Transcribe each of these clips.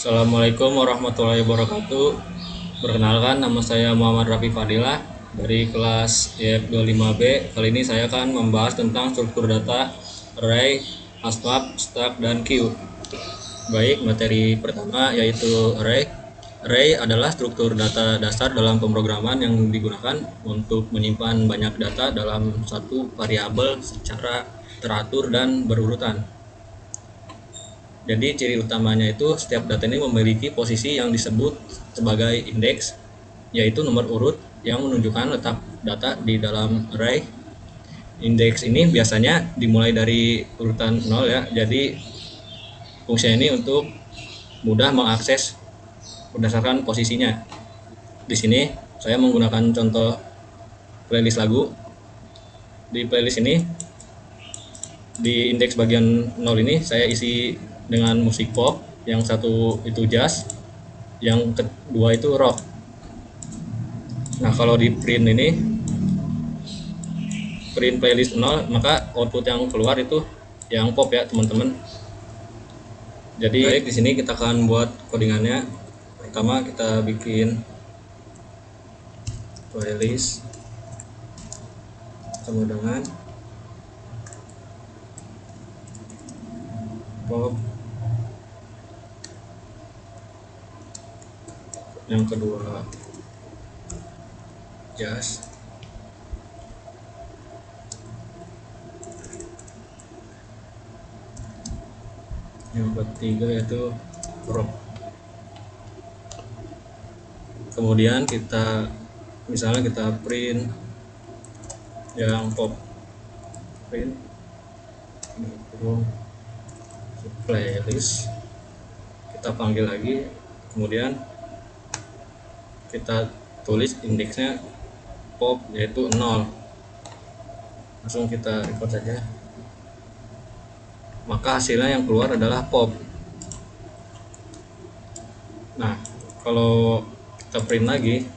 Assalamualaikum warahmatullahi wabarakatuh. Perkenalkan, nama saya Muhammad Rafi Fadilah dari kelas YF25B. Kali ini saya akan membahas tentang struktur data, array, asmap, stack, dan queue. Baik, materi pertama yaitu array. Array adalah struktur data dasar dalam pemrograman yang digunakan untuk menyimpan banyak data dalam satu variabel secara teratur dan berurutan. Jadi ciri utamanya itu setiap data ini memiliki posisi yang disebut sebagai indeks, yaitu nomor urut yang menunjukkan letak data di dalam array. Indeks ini biasanya dimulai dari urutan 0 ya. Jadi fungsinya ini untuk mudah mengakses berdasarkan posisinya. Di sini saya menggunakan contoh playlist lagu. Di playlist ini di indeks bagian 0 ini saya isi dengan musik pop, yang satu itu jazz, yang kedua itu rock. Nah, kalau di print ini, print playlist 0, maka output yang keluar itu yang pop ya teman-teman. Jadi baik, di sini kita akan buat codingannya. Pertama kita bikin playlist sama dengan pop, yang kedua jazz, yang ketiga yaitu rock. Kemudian kita misalnya kita print yang pop, print playlist, kita panggil lagi, kemudian kita tulis indeksnya pop yaitu 0. Langsung kita record saja, maka hasilnya yang keluar adalah pop. Nah, kalau kita print lagi,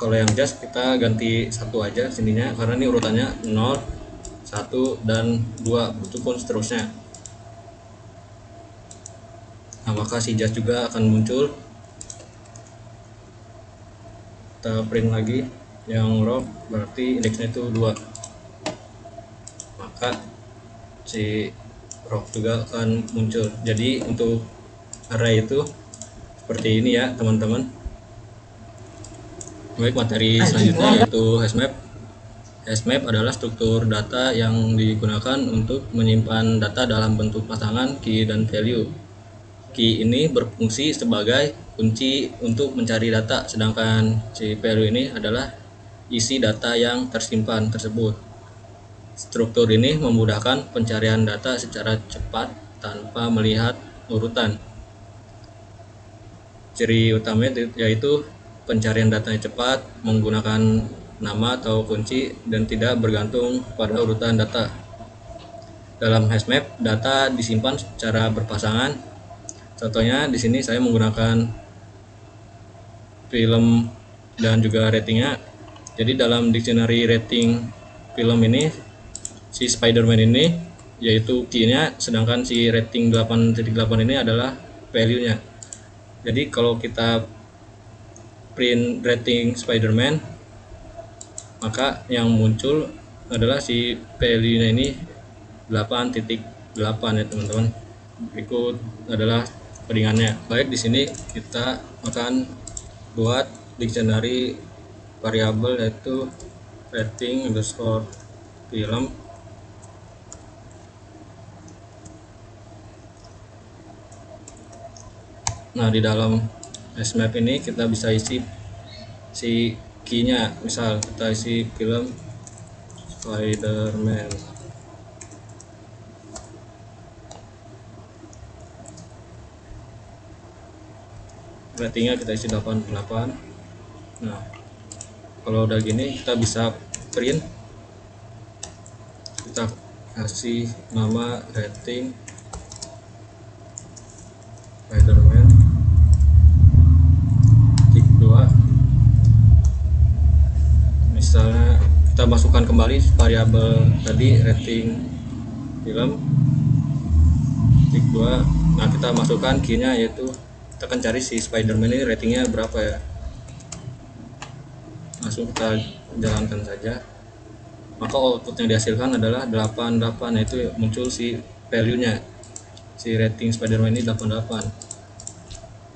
kalau yang jazz kita ganti satu aja sininya, karena ini urutannya 0, 1, dan 2, itu pun seterusnya. Nah, maka si jazz juga akan muncul. Kita print lagi yang rock, berarti indeksnya itu 2, maka si rock juga akan muncul. Jadi untuk array itu seperti ini ya teman-teman. Baik, materi selanjutnya yaitu hashmap. Hashmap adalah struktur data yang digunakan untuk menyimpan data dalam bentuk pasangan key dan value. Key ini berfungsi sebagai kunci untuk mencari data, sedangkan si value ini adalah isi data yang tersimpan tersebut. Struktur ini memudahkan pencarian data secara cepat tanpa melihat urutan. Ciri utamanya yaitu pencarian datanya cepat, menggunakan nama atau kunci, dan tidak bergantung pada urutan data. Dalam hashmap, data disimpan secara berpasangan. Contohnya di sini saya menggunakan film dan juga ratingnya. Jadi dalam dictionary rating film ini, si Spider-Man ini yaitu key-nya, sedangkan si rating 8.8 ini adalah value-nya. Jadi kalau kita print rating Spider-Man, maka yang muncul adalah si value-nya ini 8.8 ya teman-teman. Berikut adalah codingannya. Baik, di sini kita akan buat dictionary variabel yaitu rating underscore film. Nah, di dalam hashmap ini kita bisa isi si key-nya. Misal kita isi film Spider-Man. Ratingnya kita isi 88. Nah, kalau udah gini kita bisa print, kita kasih nama rating Spider-Man titik 2. Misalnya kita masukkan kembali variabel tadi rating film, Klik 2. Nah, kita masukkan key-nya, yaitu kita akan cari si Spider-Man ini ratingnya berapa ya. Langsung kita jalankan saja. Maka output yang dihasilkan adalah 88, yaitu muncul si value-nya. Si rating Spider-Man ini 88.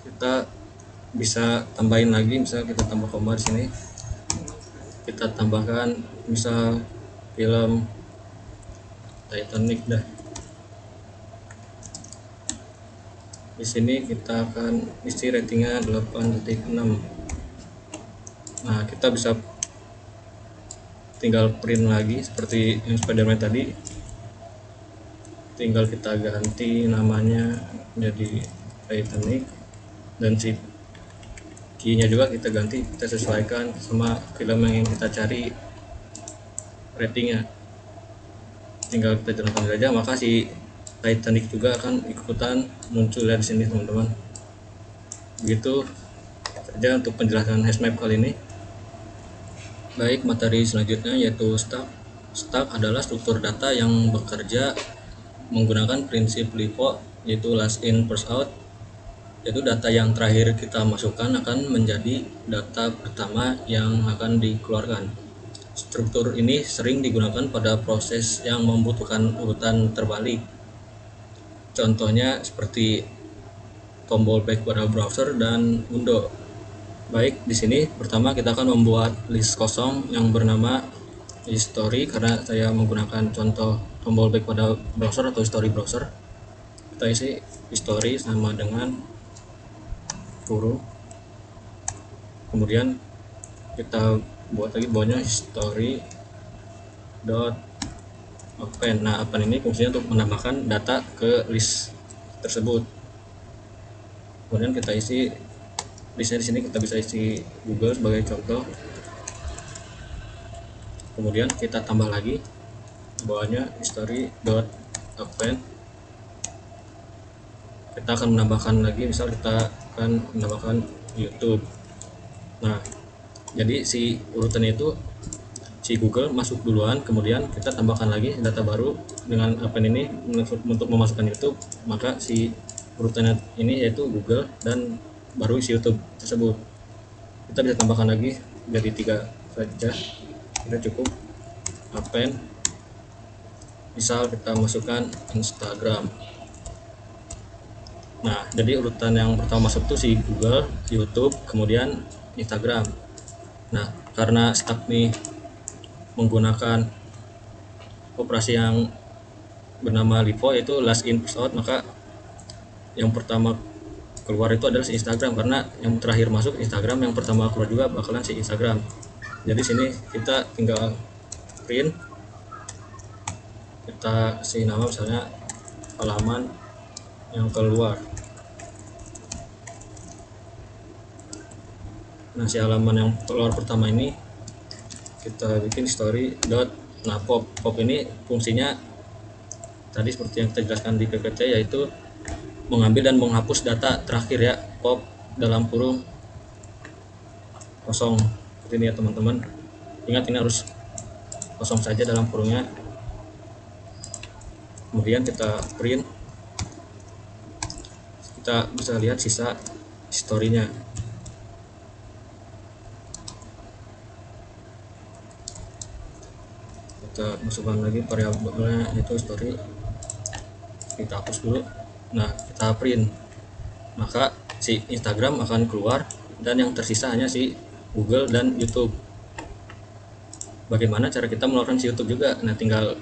Kita bisa tambahin lagi, misal kita tambah koma di sini. Kita tambahkan misal film Titanic dah. Di sini kita akan isi ratingnya 8.6. Nah, kita bisa tinggal print lagi seperti yang Spider-Man tadi. Tinggal kita ganti namanya menjadi Titanic, dan si key-nya juga kita ganti, kita sesuaikan sama film yang ingin kita cari ratingnya. Tinggal kita jalankan saja, maka si Titanic juga akan ikutan muncul di sini, teman-teman. Begitu saja untuk penjelasan hashmap kali ini. Baik, materi selanjutnya yaitu stack. Stack adalah struktur data yang bekerja menggunakan prinsip LIFO, yaitu last in first out, yaitu data yang terakhir kita masukkan akan menjadi data pertama yang akan dikeluarkan. Struktur ini sering digunakan pada proses yang membutuhkan urutan terbalik. Contohnya seperti tombol back pada browser dan window. Baik, di sini pertama kita akan membuat list kosong yang bernama history, karena saya menggunakan contoh tombol back pada browser atau history browser. Kita isi history sama dengan kurung, kemudian kita buat lagi bawahnya history dot append. Nah, append ini fungsinya untuk menambahkan data ke list tersebut. Kemudian kita isi listnya. Di sini kita bisa isi Google sebagai contoh. Kemudian kita tambah lagi bawahnya history dot append. Kita akan menambahkan lagi, misal kita akan menambahkan YouTube. Nah, jadi si urutannya itu si Google masuk duluan, kemudian kita tambahkan lagi data baru dengan append ini untuk memasukkan YouTube. Maka si urutannya ini yaitu Google dan baru isi YouTube tersebut. Kita bisa tambahkan lagi jadi 3 saja, kita cukup append. Misal kita masukkan Instagram. Nah, jadi urutan yang pertama masuk itu si Google, YouTube, kemudian Instagram. Nah, karena stack nih menggunakan operasi yang bernama LIFO, yaitu last in first out, maka yang pertama keluar itu adalah si Instagram, karena yang terakhir masuk Instagram, yang pertama keluar juga bakalan si Instagram. Jadi sini kita tinggal print, kita kasih nama misalnya halaman yang keluar. Nah, si halaman yang keluar pertama ini kita bikin story dot. Nah, pop ini fungsinya tadi seperti yang kita jelaskan di PPT, yaitu mengambil dan menghapus data terakhir ya. Pop dalam kurung kosong seperti ini ya, teman-teman. Ingat, ini harus kosong saja dalam kurungnya. Kemudian kita print, kita bisa lihat sisa historinya. Kita masukkan lagi variabelnya, yaitu story, kita hapus dulu. Nah, kita print, maka si Instagram akan keluar dan yang tersisa hanya si Google dan YouTube. Bagaimana cara kita mengeluarkan si YouTube juga? Nah, tinggal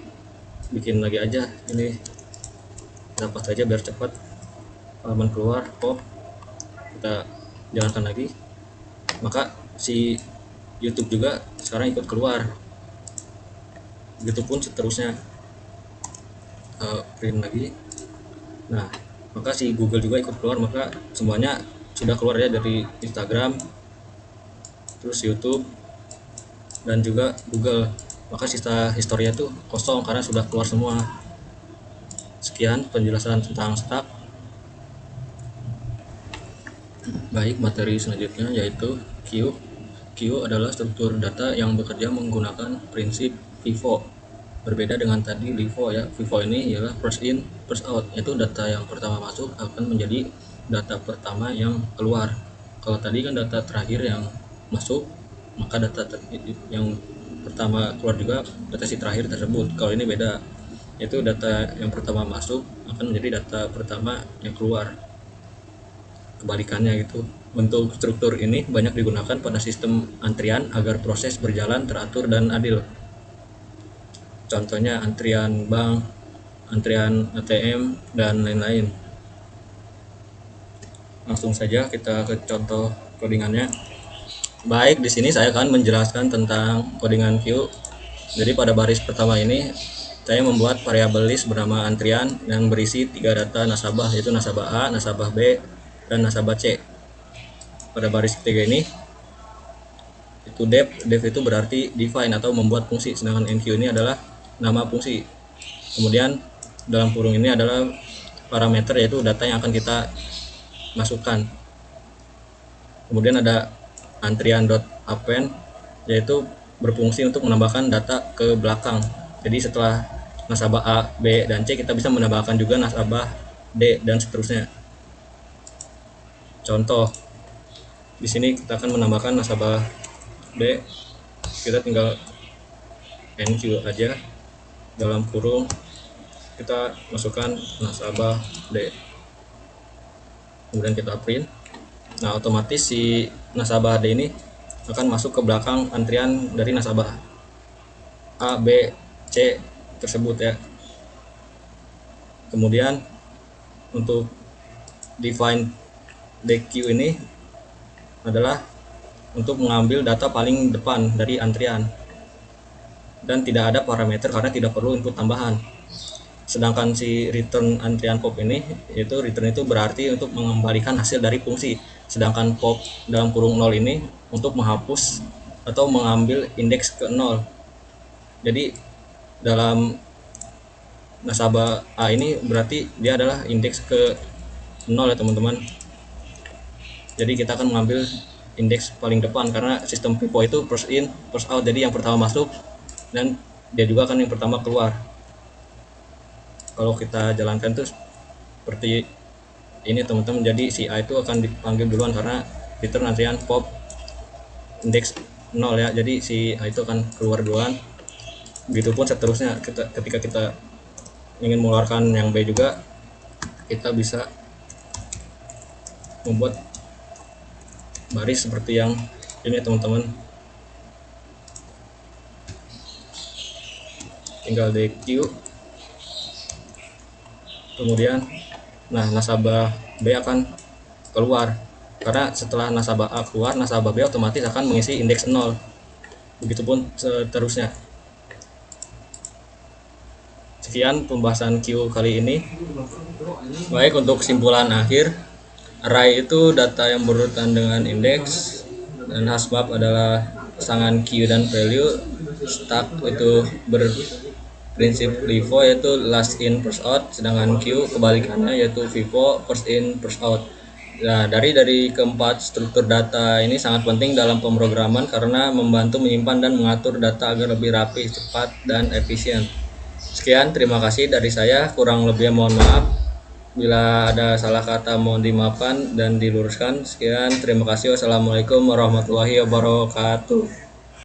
bikin lagi aja, ini dapat saja biar cepat. Halaman keluar, kita jalankan lagi, maka si YouTube juga sekarang ikut keluar. Begitupun seterusnya. Print lagi. Nah, maka si Google juga ikut keluar, maka semuanya sudah keluar ya, dari Instagram, terus YouTube, dan juga Google. Maka sisa historinya itu kosong karena sudah keluar semua. Sekian penjelasan tentang stack. Baik, materi selanjutnya yaitu queue. Queue adalah struktur data yang bekerja menggunakan prinsip FIFO. Berbeda dengan tadi LIFO ya. FIFO ini ialah first in first out, yaitu data yang pertama masuk akan menjadi data pertama yang keluar. Kalau tadi kan data terakhir yang masuk, maka yang pertama keluar juga data si terakhir tersebut. Kalau ini beda, yaitu data yang pertama masuk akan menjadi data pertama yang keluar, kebalikannya gitu. Bentuk struktur ini banyak digunakan pada sistem antrian agar proses berjalan teratur dan adil. Contohnya antrian bank, antrian ATM, dan lain-lain. Langsung saja kita ke contoh codingannya. Baik, di sini saya akan menjelaskan tentang codingan queue. Jadi pada baris pertama ini saya membuat variabel list bernama antrian yang berisi 3 data nasabah, yaitu nasabah A, nasabah B, dan nasabah C. Pada baris ketiga ini itu def itu berarti define atau membuat fungsi, sedangkan enqueue ini adalah nama fungsi. Kemudian dalam kurung ini adalah parameter, yaitu data yang akan kita masukkan. Kemudian ada antrian.append, yaitu berfungsi untuk menambahkan data ke belakang. Jadi setelah nasabah A, B, dan C, kita bisa menambahkan juga nasabah D dan seterusnya. Contoh, di sini kita akan menambahkan nasabah B, kita tinggal enqueue aja, dalam kurung kita masukkan nasabah D, kemudian kita print. Nah, otomatis si nasabah D ini akan masuk ke belakang antrian dari nasabah A, B, C tersebut ya. Kemudian untuk define DQ ini adalah untuk mengambil data paling depan dari antrian, dan tidak ada parameter karena tidak perlu input tambahan. Sedangkan si return antrian pop ini, yaitu return itu berarti untuk mengembalikan hasil dari fungsi, sedangkan pop dalam kurung 0 ini untuk menghapus atau mengambil indeks ke 0. Jadi dalam nasabah A ini berarti dia adalah indeks ke 0 ya teman-teman. Jadi kita akan mengambil indeks paling depan karena sistem FIFO itu first in first out, jadi yang pertama masuk dan dia juga akan yang pertama keluar. Kalau kita jalankan tuh seperti ini teman-teman, jadi si A itu akan dipanggil duluan karena return antrian pop indeks 0 ya, jadi si A itu akan keluar duluan. Begitupun seterusnya, ketika kita ingin mengeluarkan yang B juga, kita bisa membuat baris seperti yang ini teman-teman. Tinggal DQ, kemudian nasabah B akan keluar karena setelah nasabah A keluar, nasabah B otomatis akan mengisi indeks 0. Begitupun seterusnya. Sekian pembahasan Q kali ini. Baik, untuk kesimpulan akhir, array itu data yang berurutan dengan indeks, dan hasbab adalah pasangan Q dan value. Stack itu berprinsip LIFO, yaitu last in first out, sedangkan Q kebalikannya, yaitu FIFO first in first out. Nah, dari keempat struktur data ini sangat penting dalam pemrograman karena membantu menyimpan dan mengatur data agar lebih rapi, cepat, dan efisien. Sekian, terima kasih dari saya. Kurang lebihnya mohon maaf. Bila ada salah kata mohon dimaafkan dan diluruskan. Sekian, terima kasih. Wassalamualaikum warahmatullahi wabarakatuh.